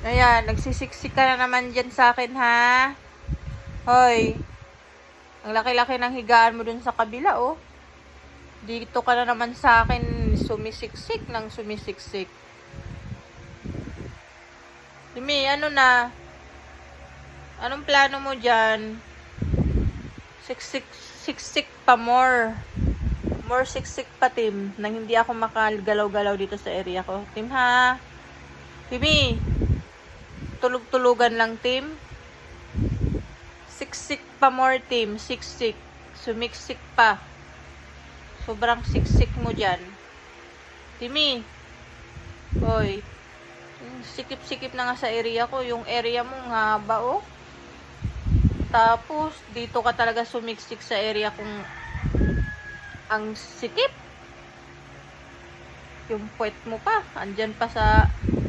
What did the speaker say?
Ayan, nagsisiksik ka na naman dyan sa akin, ha? Hoy, ang laki-laki ng higaan mo dun sa kabila, oh. Dito ka na naman sa akin sumisiksik ng sumisiksik. Timi, ano na? Anong plano mo dyan? Siksik pa more. More siksik pa, Tim. Nang hindi ako makagalaw-galaw dito sa area ko. Tim, ha? Timi, tulog-tulugan lang, Tim. Siksik pa more, Tim. Siksik. Sumiksik pa. Sobrang siksik mo dyan. Timi. Hoy. Sikip-sikip na nga sa area ko. Yung area mo nga ba, oh. Tapos, dito ka talaga sumiksik sa area kung ang sikip. Yung puwet mo pa. Andyan pa sa